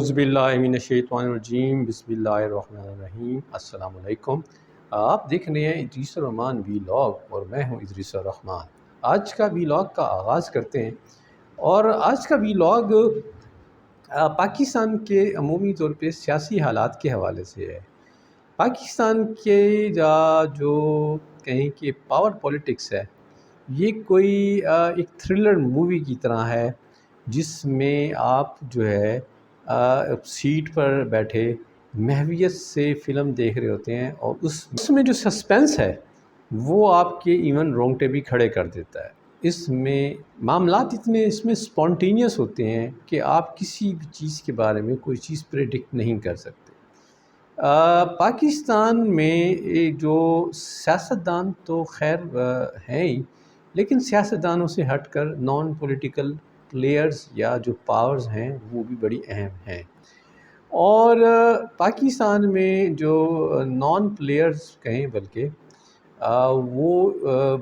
اعوذ باللہ من الشیطان الرجیم، بسم اللہ الرحمن الرحیم۔ السلام علیکم۔ آپ دیکھ رہے ہیں ادریس الرحمان ویلاگ اور میں ہوں ادریس الرحمان۔ آج کا ویلاگ کا آغاز کرتے ہیں، اور آج کا ویلاگ پاکستان کے عمومی طور پہ سیاسی حالات کے حوالے سے ہے۔ پاکستان کے جو کہیں کہ پاور پولیٹکس ہے، یہ کوئی ایک تھرلر مووی کی طرح ہے، جس میں آپ جو ہے سیٹ پر بیٹھے محویت سے فلم دیکھ رہے ہوتے ہیں، اور اس میں جو سسپینس ہے وہ آپ کے ایون رونگٹے بھی کھڑے کر دیتا ہے۔ اس میں معاملات اتنے اس میں سپونٹینیس ہوتے ہیں کہ آپ کسی بھی چیز کے بارے میں کوئی چیز پریڈکٹ نہیں کر سکتے۔ پاکستان میں جو سیاستدان تو خیر ہیں ہی، لیکن سیاستدانوں سے ہٹ کر نان پولیٹیکل پلیئرز یا جو پاورز ہیں وہ بھی بڑی اہم ہیں، اور پاکستان میں جو نان پلیئرز کہیں بلکہ وہ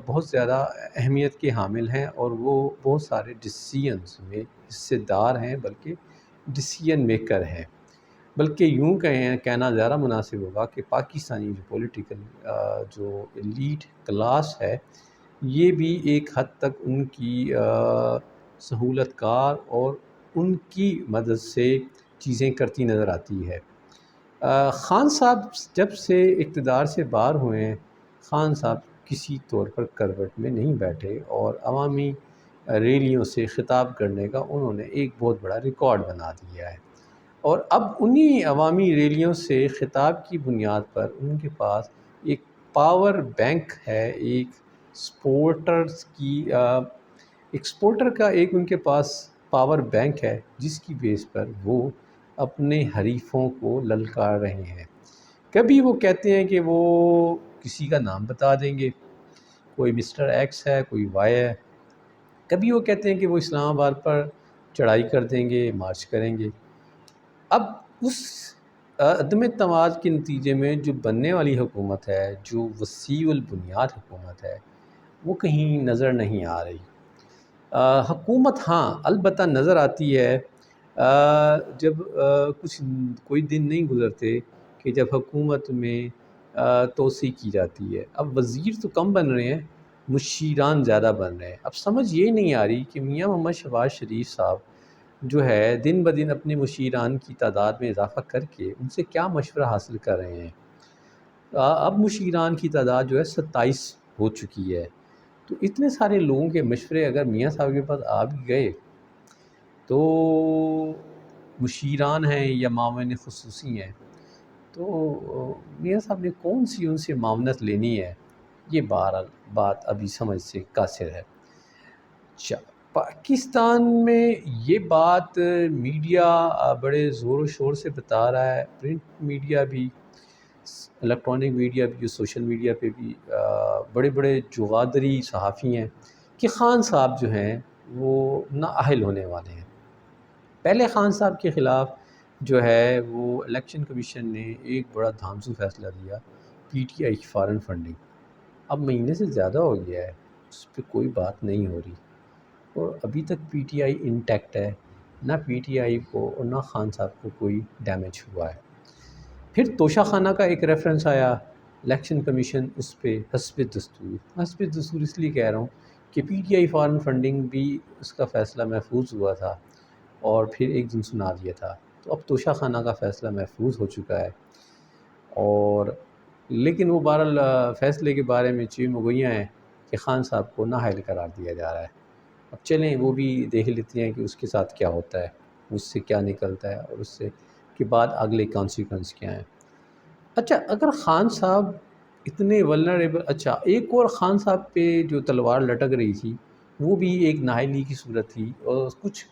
بہت زیادہ اہمیت کے حامل ہیں، اور وہ بہت سارے ڈیسیژنز میں حصے دار ہیں، بلکہ ڈیسیژن میکر ہیں۔ بلکہ یوں کہنا زیادہ مناسب ہوگا کہ پاکستانی جو پولیٹیکل جو ایلیٹ کلاس ہے، یہ بھی ایک حد تک ان کی سہولت کار اور ان کی مدد سے چیزیں کرتی نظر آتی ہے۔ خان صاحب جب سے اقتدار سے باہر ہوئے ہیں، خان صاحب کسی طور پر کروٹ میں نہیں بیٹھے، اور عوامی ریلیوں سے خطاب کرنے کا انہوں نے ایک بہت بڑا ریکارڈ بنا دیا ہے، اور اب انہی عوامی ریلیوں سے خطاب کی بنیاد پر ان کے پاس ایک پاور بینک ہے، ایک ایکسپورٹر کا ایک ان کے پاس پاور بینک ہے، جس کی بیس پر وہ اپنے حریفوں کو للکار رہے ہیں۔ کبھی وہ کہتے ہیں کہ وہ کسی کا نام بتا دیں گے، کوئی مسٹر ایکس ہے، کوئی وائی ہے۔ کبھی وہ کہتے ہیں کہ وہ اسلام آباد پر چڑھائی کر دیں گے، مارچ کریں گے۔ اب اس عدم اعتماد کے نتیجے میں جو بننے والی حکومت ہے، جو وسیع البنیاد حکومت ہے، وہ کہیں نظر نہیں آ رہی۔ حکومت ہاں البتہ نظر آتی ہے جب کوئی دن نہیں گزرتے کہ جب حکومت میں توسیع کی جاتی ہے۔ اب وزیر تو کم بن رہے ہیں، مشیران زیادہ بن رہے ہیں۔ اب سمجھ یہ نہیں آ رہی کہ میاں محمد شہباز شریف صاحب جو ہے دن بدن اپنے مشیران کی تعداد میں اضافہ کر کے ان سے کیا مشورہ حاصل کر رہے ہیں۔ اب مشیران کی تعداد جو ہے 27 ہو چکی ہے، تو اتنے سارے لوگوں کے مشورے اگر میاں صاحب کے پاس آ بھی گئے تو مشیران ہیں یا معاون خصوصی ہیں، تو میاں صاحب نے کون سی ان سے معاونت لینی ہے؟ یہ بہرحال بات ابھی سمجھ سے قاصر ہے۔ پاکستان میں یہ بات میڈیا بڑے زور و شور سے بتا رہا ہے، پرنٹ میڈیا بھی، الیکٹرانک میڈیا بھی، سوشل میڈیا پہ بھی بڑے بڑے جو غادری صحافی ہیں کہ خان صاحب جو ہیں وہ نااہل ہونے والے ہیں۔ پہلے خان صاحب کے خلاف جو ہے وہ الیکشن کمیشن نے ایک بڑا دھانسو فیصلہ دیا، پی ٹی آئی کی فارن فنڈنگ۔ اب مہینے سے زیادہ ہو گیا ہے، اس پہ کوئی بات نہیں ہو رہی، اور ابھی تک پی ٹی آئی انٹیکٹ ہے، نہ پی ٹی آئی کو اور نہ خان صاحب کو کوئی ڈیمیج ہوا ہے۔ پھر توشہ خانہ کا ایک ریفرنس آیا، الیکشن کمیشن اس پہ حسب دستور اس لیے کہہ رہا ہوں کہ P T I foreign funding بھی اس کا فیصلہ محفوظ ہوا تھا، اور پھر ایک دن سنا دیا تھا، تو اب توشہ خانہ کا فیصلہ محفوظ ہو چکا ہے، اور لیکن وہ بہرحال فیصلے کے بارے میں چوئی مگوئیاں ہیں کہ خان صاحب کو نااہل قرار دیا جا رہا ہے۔ اب چلیں وہ بھی دیکھ لیتے ہیں کہ اس کے ساتھ کیا ہوتا ہے، اس سے کیا نکلتا ہے، اور اس سے کے بعد اگلے کانسیکوینس کیا ہیں۔ اچھا، اگر خان صاحب اتنے ولنریبل، اچھا ایک اور خان صاحب پہ جو تلوار لٹک رہی تھی وہ بھی ایک نااہلی کی صورت تھی، اور کچھ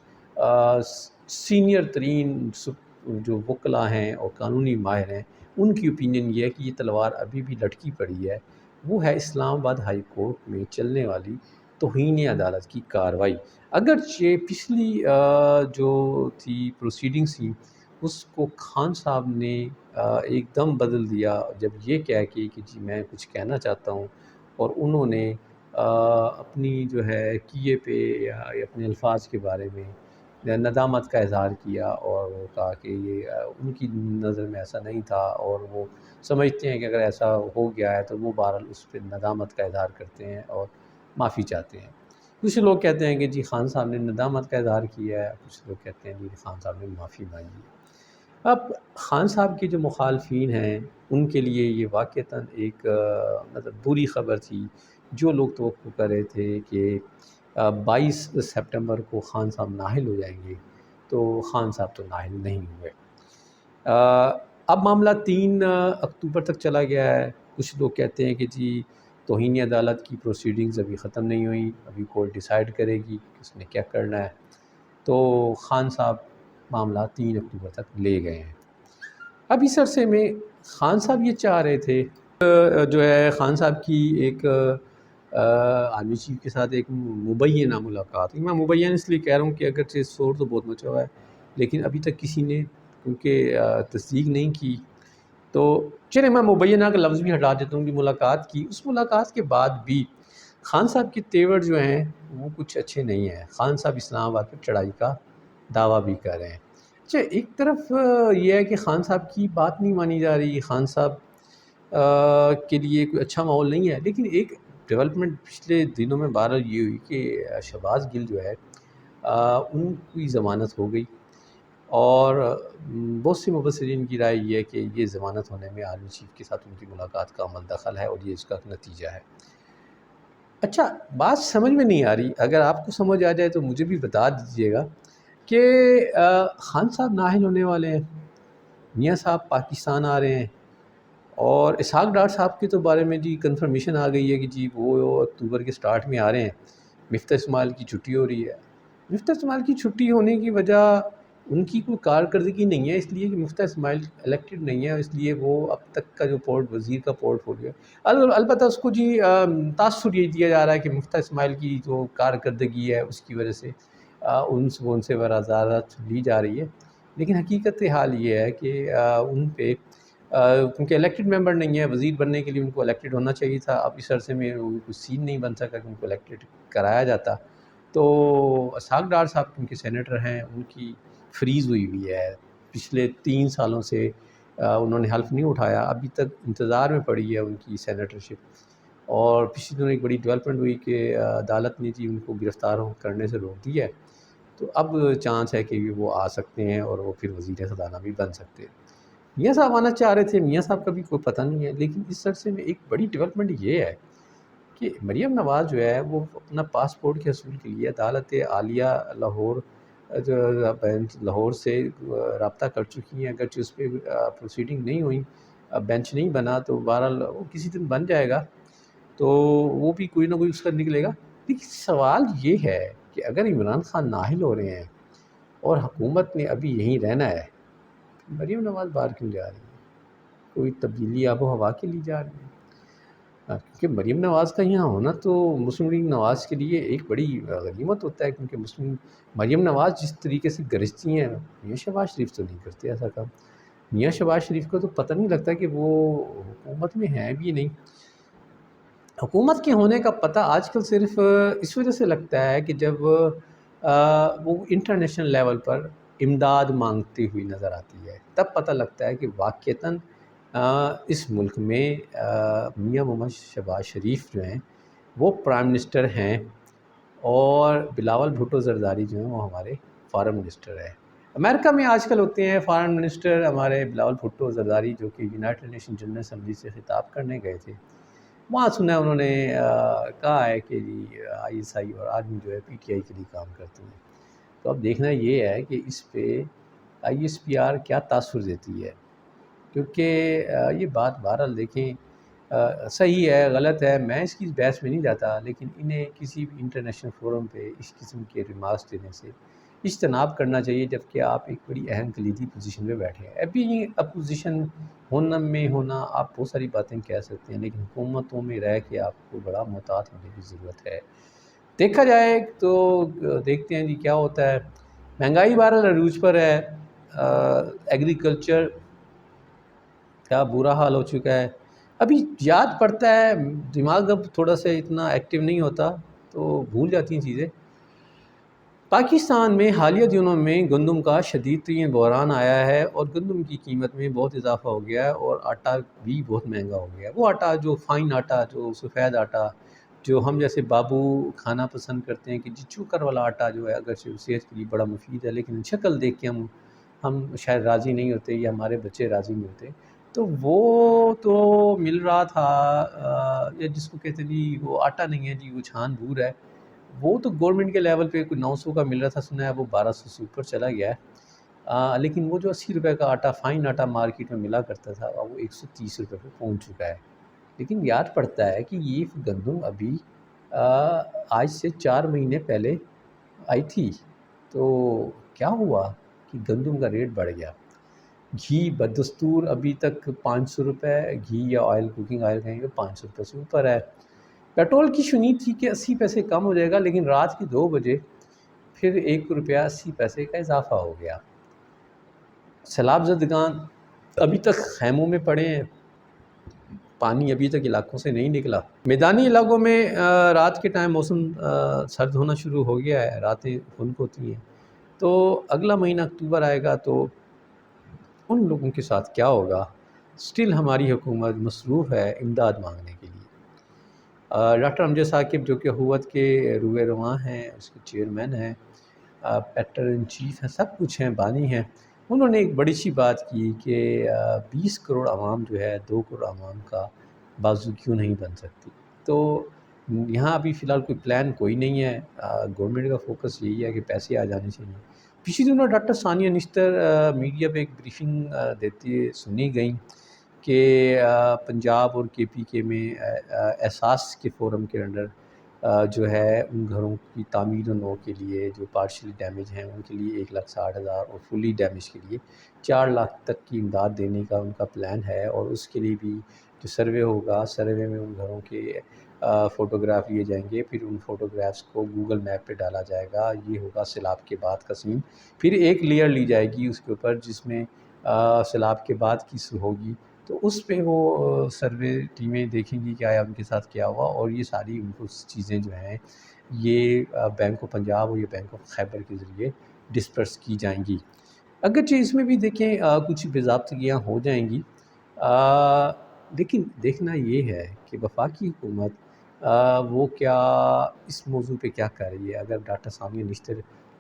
سینئر ترین جو وکلاء ہیں اور قانونی ماہر ہیں ان کی اوپینین یہ ہے کہ یہ تلوار ابھی بھی لٹکی پڑی ہے، وہ ہے اسلام آباد ہائی کورٹ میں چلنے والی توہین عدالت کی کارروائی۔ اگرچہ پچھلی جو تھی پروسیڈنگس تھیں اس کو خان صاحب نے ایک دم بدل دیا جب یہ کہہ کے کہ جی میں کچھ کہنا چاہتا ہوں، اور انہوں نے اپنی جو ہے کیے پہ یا اپنے الفاظ کے بارے میں ندامت کا اظہار کیا اور وہ کہا کہ یہ ان کی نظر میں ایسا نہیں تھا، اور وہ سمجھتے ہیں کہ اگر ایسا ہو گیا ہے تو وہ بہرحال اس پہ ندامت کا اظہار کرتے ہیں اور معافی چاہتے ہیں۔ کچھ لوگ کہتے ہیں کہ جی خان صاحب نے ندامت کا اظہار کیا ہے، کچھ لوگ کہتے ہیں جی خان صاحب نے معافی مانگی ہے۔ اب خان صاحب کے جو مخالفین ہیں ان کے لیے یہ واقعتاً ایک مطلب بری خبر تھی۔ جو لوگ توقع کر رہے تھے کہ 22 سپٹمبر کو خان صاحب نااہل ہو جائیں گے، تو خان صاحب تو نااہل نہیں ہوئے۔ اب معاملہ 3 اکتوبر تک چلا گیا ہے۔ کچھ لوگ کہتے ہیں کہ جی توہین عدالت کی پروسیڈنگز ابھی ختم نہیں ہوئیں، ابھی کورٹ ڈیسائیڈ کرے گی کہ اس نے کیا کرنا ہے، تو خان صاحب معاملہ 3 اکتوبر تک لے گئے ہیں۔ اب اس عرصے میں خان صاحب یہ چاہ رہے تھے جو ہے خان صاحب کی ایک آرمی چیف کے ساتھ ایک مبینہ ملاقات۔ میں مبینہ اس لیے کہہ رہا ہوں کہ اگرچہ شور تو بہت مچا ہوا ہے، لیکن ابھی تک کسی نے کیونکہ تصدیق نہیں کی، تو چلے میں مبینہ کا لفظ بھی ہٹا دیتا ہوں کہ ملاقات کی۔ اس ملاقات کے بعد بھی خان صاحب کے تیور جو ہیں وہ کچھ اچھے نہیں ہیں۔ خان صاحب اسلام آباد پر چڑھائی کا دعویٰ بھی کر رہے ہیں۔ اچھا، ایک طرف یہ ہے کہ خان صاحب کی بات نہیں مانی جا رہی، خان صاحب کے لیے کوئی اچھا ماحول نہیں ہے، لیکن ایک ڈیولپمنٹ پچھلے دنوں میں بہرحال یہ ہوئی کہ شہباز گل جو ہے ان کی ضمانت ہو گئی، اور بہت سے مبصرین کی رائے یہ ہے کہ یہ ضمانت ہونے میں آرمی چیف کے ساتھ ان کی ملاقات کا عمل دخل ہے، اور یہ اس کا نتیجہ ہے۔ اچھا، بات سمجھ میں نہیں آ رہی، اگر آپ کو سمجھ آ جائے تو مجھے بھی بتا دیجیے گا کہ خان صاحب نااہل ہونے والے ہیں، میاں صاحب پاکستان آ رہے ہیں، اور اسحاق ڈار صاحب کے تو بارے میں جی کنفرمیشن آ گئی ہے کہ جی وہ اکتوبر کے سٹارٹ میں آ رہے ہیں۔ مفتاح اسماعیل کی چھٹی ہو رہی ہے۔ مفتاح اسماعیل کی چھٹی ہونے کی وجہ ان کی کوئی کارکردگی نہیں ہے، اس لیے کہ مفتاح اسماعیل الیکٹڈ نہیں ہے، اس لیے وہ اب تک کا جو وزیر کا پورٹ فولیو ہے، البتہ اس کو جی تاثر یہ دیا جا رہا ہے کہ مفتاح اسماعیل کی جو کارکردگی ہے اس کی وجہ سے ان سے وزارت لی جا رہی ہے، لیکن حقیقت حال یہ ہے کہ ان پہ کیونکہ الیکٹڈ ممبر نہیں ہے، وزیر بننے کے لیے ان کو الیکٹڈ ہونا چاہیے تھا۔ اب اس عرصے میں کوئی سین نہیں بن سکا کہ ان کو الیکٹڈ کرایا جاتا، تو اسحاق ڈار صاحب کیونکہ سینیٹر ہیں، ان کی فریز ہوئی ہے پچھلے 3 سالوں سے، انہوں نے حلف نہیں اٹھایا، ابھی تک انتظار میں پڑی ہے ان کی سینیٹرشپ۔ اور پچھلے دنوں ایک بڑی ڈیولپمنٹ ہوئی کہ عدالت نے جی ان کو گرفتار کرنے سے روک دیا ہے، تو اب چانس ہے کہ وہ آ سکتے ہیں اور وہ پھر وزیر خزانہ بھی بن سکتے ہیں۔ میاں صاحب آنا چاہ رہے تھے، میاں صاحب کا بھی کوئی پتہ نہیں ہے، لیکن اس عرصے میں ایک بڑی ڈیولپمنٹ یہ ہے کہ مریم نواز جو ہے وہ اپنا پاسپورٹ کے حصول کے لیے عدالت عالیہ لاہور جو بینچ لاہور سے رابطہ کر چکی ہیں، اگرچہ اس پہ پروسیڈنگ نہیں ہوئی، بینچ نہیں بنا، تو بہرحال وہ کسی دن بن جائے گا، تو وہ بھی کوئی نہ کوئی اس کا نکلے گا۔ لیکن سوال یہ ہے کہ اگر عمران خان نااہل ہو رہے ہیں اور حکومت نے ابھی یہیں رہنا ہے، مریم نواز باہر کیوں جا رہی ہے؟ کوئی تبدیلی آب و ہوا کے لیے جا رہی ہے؟ کیونکہ مریم نواز کا یہاں ہونا تو مسلم لیگ نواز کے لیے ایک بڑی غنیمت ہوتا ہے، کیونکہ مریم نواز جس طریقے سے گرجتی ہیں، میاں شہباز شریف تو نہیں کرتے ایسا کام۔ میاں شہباز شریف کو تو پتہ نہیں لگتا کہ وہ حکومت میں ہیں بھی نہیں۔ حکومت کے ہونے کا پتہ آج کل صرف اس وجہ سے لگتا ہے کہ جب وہ انٹرنیشنل لیول پر امداد مانگتی ہوئی نظر آتی ہے، تب پتہ لگتا ہے کہ واقعتاً اس ملک میں میاں محمد شہباز شریف جو ہیں وہ پرائم منسٹر ہیں، اور بلاول بھٹو زرداری جو ہیں وہ ہمارے فارن منسٹر ہیں۔ امریکہ میں آج کل ہوتے ہیں فارن منسٹر ہمارے بلاول بھٹو زرداری، جو کہ یونائٹڈ نیشن جنرل اسمبلی سے خطاب کرنے گئے تھے، وہاں سنا انہوں نے کہا ہے کہ جی آئی ایس آئی اور آرمی جو ہے پی ٹی آئی کے لیے کام کرتی ہیں۔ تو اب دیکھنا یہ ہے کہ اس پہ آئی ایس پی آر کیا تاثر دیتی ہے، کیونکہ یہ بات بہرحال دیکھیں صحیح ہے غلط ہے، میں اس کی بحث میں نہیں جاتا، لیکن انہیں کسی بھی انٹرنیشنل فورم پہ اس قسم کے ریمارکس دینے سے اجتناب کرنا چاہیے، جبکہ آپ ایک بڑی اہم کلیدی پوزیشن پہ بیٹھے ہیں۔ ابھی اپوزیشن ہونا آپ بہت ساری باتیں کہہ سکتے ہیں، لیکن حکومتوں میں رہ کے آپ کو بڑا محتاط ہونے کی ضرورت ہے۔ دیکھا جائے تو دیکھتے ہیں جی کیا ہوتا ہے۔ مہنگائی بہرحال عروج پر ہے، ایگریکلچر کا برا حال ہو چکا ہے۔ ابھی یاد پڑتا ہے، دماغ اب تھوڑا سا اتنا ایکٹیو نہیں ہوتا، تو بھول جاتی ہیں چیزیں۔ پاکستان میں حالیہ دنوں میں گندم کا شدید ترین بحران آیا ہے اور گندم کی قیمت میں بہت اضافہ ہو گیا ہے اور آٹا بھی بہت مہنگا ہو گیا ہے۔ وہ آٹا جو فائن آٹا، جو سفید آٹا، جو ہم جیسے بابو کھانا پسند کرتے ہیں کہ جی چوکر والا آٹا جو ہے اگرچہ صحت کے لیے بڑا مفید ہے لیکن شکل دیکھ کے ہم شاید راضی نہیں ہوتے یا ہمارے بچے راضی نہیں ہوتے، تو وہ تو مل رہا تھا یا جس کو کہتے ہیں جی وہ آٹا نہیں ہے جی وہ چھان بھور ہے، وہ تو گورنمنٹ کے لیول پہ کوئی 900 کا مل رہا تھا، سنا ہے وہ 1200 سے اوپر چلا گیا ہے۔ لیکن وہ جو 80 روپے کا آٹا فائن آٹا مارکیٹ میں ملا کرتا تھا وہ 130 روپے پہ پہنچ چکا ہے۔ لیکن یاد پڑتا ہے کہ یہ گندم ابھی آج سے 4 مہینے پہلے آئی تھی، تو کیا ہوا کہ گندم کا ریٹ بڑھ گیا۔ گھی بدستور ابھی تک 500 روپے، گھی یا آئل کوکنگ آئل کہیں گے 500 روپے سے اوپر ہے۔ پیٹرول کی شنید تھی کہ 80 پیسے کم ہو جائے گا، لیکن رات کے 2 بجے پھر 1 روپیہ 80 پیسے کا اضافہ ہو گیا۔ سیلاب زدگان ابھی تک خیموں میں پڑے ہیں، پانی ابھی تک علاقوں سے نہیں نکلا۔ میدانی علاقوں میں رات کے ٹائم موسم سرد ہونا شروع ہو گیا ہے، راتیں خنک ہوتی ہیں، تو اگلا مہینہ اکتوبر آئے گا تو ان لوگوں کے ساتھ کیا ہوگا؟ سٹل ہماری حکومت مصروف ہے امداد مانگنے کے لیے۔ ڈاکٹر امجد ثاقب جو کہ قوت کے روح رواں ہیں، اس کے چیئرمین ہیں، ایڈیٹر ان چیف ہیں، سب کچھ ہیں، بانی ہیں، انہوں نے ایک بڑی سی بات کی کہ 20 کروڑ عوام جو ہے 2 کروڑ عوام کا بازو کیوں نہیں بن سکتی۔ تو یہاں ابھی فی الحال کوئی پلان کوئی نہیں ہے، گورنمنٹ کا فوکس یہی ہے کہ پیسے آ جانے چاہیے۔ پچھلے دنوں ڈاکٹر ثانیہ نشتر میڈیا پہ ایک بریفنگ دیتی سنی گئیں کہ پنجاب اور کے پی کے میں احساس کے فورم کے انڈر جو ہے ان گھروں کی تعمیر و نو کے لیے جو پارشلی ڈیمیج ہیں ان کے لیے 1,60,000 اور فلی ڈیمیج کے لیے 4 لاکھ تک کی امداد دینے کا ان کا پلان ہے، اور اس کے لیے بھی جو سروے ہوگا، سروے میں ان گھروں کے فوٹوگراف لیے جائیں گے، پھر ان فوٹوگرافس کو گوگل میپ پہ ڈالا جائے گا۔ یہ ہوگا سیلاب کے بعد کا سین، پھر ایک لیئر لی جائے گی اس کے اوپر جس میں سیلاب کے بعد کی ہوگی، تو اس پہ وہ سروے ٹیمیں دیکھیں گی کہ آیا ان کے ساتھ کیا ہوا، اور یہ ساری ان کو چیزیں جو ہیں یہ بینک آف پنجاب اور یہ بینک آف خیبر کے ذریعے ڈسپرس کی جائیں گی۔ اگرچہ اس میں بھی دیکھیں کچھ باضابطگیاں ہو جائیں گی، لیکن دیکھنا یہ ہے کہ وفاقی حکومت وہ کیا اس موضوع پہ کیا کر رہی ہے۔ اگر ڈاکٹر ثانیہ نشتر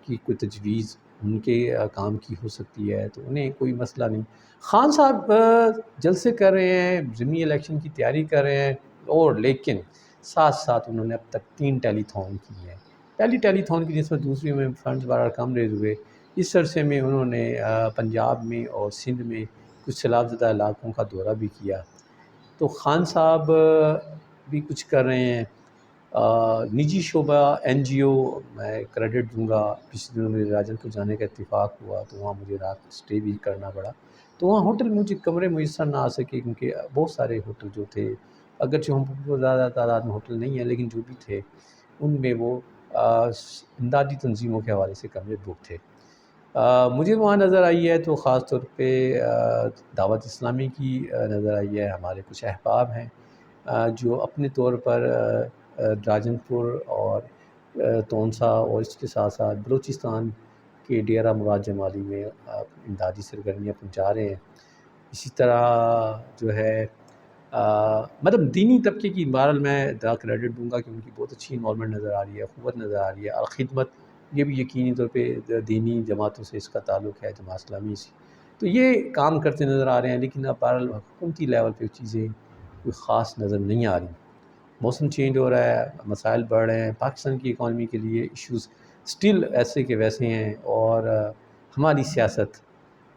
کی کوئی تجویز ان کے کام کی ہو سکتی ہے تو انہیں کوئی مسئلہ نہیں۔ خان صاحب جلسے کر رہے ہیں، ضمنی الیکشن کی تیاری کر رہے ہیں، اور لیکن ساتھ ساتھ انہوں نے اب تک 3 ٹیلی تھون کی ہیں۔ پہلی ٹیلی تھون کی نسبت دوسری میں فنڈز بڑا کم ریز ہوئے۔ اس عرصے میں انہوں نے پنجاب میں اور سندھ میں کچھ سیلاب زدہ علاقوں کا دورہ بھی کیا، تو خان صاحب بھی کچھ کر رہے ہیں۔ نجی شعبہ NGO میں کریڈٹ دوں گا، پچھلے دنوں میرے راجن کو جانے کا اتفاق ہوا تو وہاں مجھے رات سٹے بھی کرنا پڑا، تو وہاں ہوٹل مجھے کمرے میسر نہ آ سکے کیونکہ بہت سارے ہوٹل جو تھے، اگرچہ ہم کو زیادہ تعداد میں ہوٹل نہیں ہیں لیکن جو بھی تھے ان میں وہ امدادی تنظیموں کے حوالے سے کمرے بک تھے۔ مجھے وہاں نظر آئی ہے تو خاص طور پہ دعوت اسلامی کی نظر آئی ہے۔ ہمارے کچھ احباب ہیں جو اپنے طور پر راجن پور اور تونسا اور اس کے ساتھ ساتھ بلوچستان کے ڈیرہ مراد جمالی میں امدادی سرگرمیاں پہنچا رہے ہیں۔ اسی طرح جو ہے مطلب دینی طبقے کی بہرحال میں کریڈٹ دوں گا کہ ان کی بہت اچھی انوالومنٹ نظر آ رہی ہے، قوت نظر آ رہی ہے، الخدمت یہ بھی یقینی طور پہ دینی جماعتوں سے اس کا تعلق ہے، جماعت اسلامی سے، تو یہ کام کرتے نظر آ رہے ہیں، لیکن اب بہرحال حکومتی لیول پہ چیزیں کوئی خاص نظر نہیں آ رہی۔ موسم چینج ہو رہا ہے، مسائل بڑھ رہے ہیں، پاکستان کی اکانومی کے لیے ایشوز سٹل ایسے کے ویسے ہیں، اور ہماری سیاست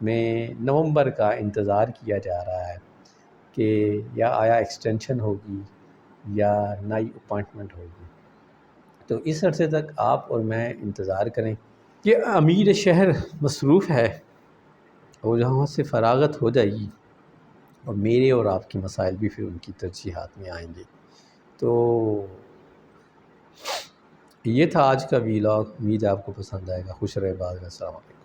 میں نومبر کا انتظار کیا جا رہا ہے کہ یا آیا ایکسٹینشن ہوگی یا نئی اپائنٹمنٹ ہوگی، تو اس عرصے تک آپ اور میں انتظار کریں کہ امیر شہر مصروف ہے، اور جہاں سے فراغت ہو جائے گی اور میرے اور آپ کے مسائل بھی پھر ان کی ترجیحات میں آئیں گے۔ تو یہ تھا آج کا ویلاگ، امید آپ کو پسند آئے گا۔ خوش رہے، باز رہے، السلام علیکم۔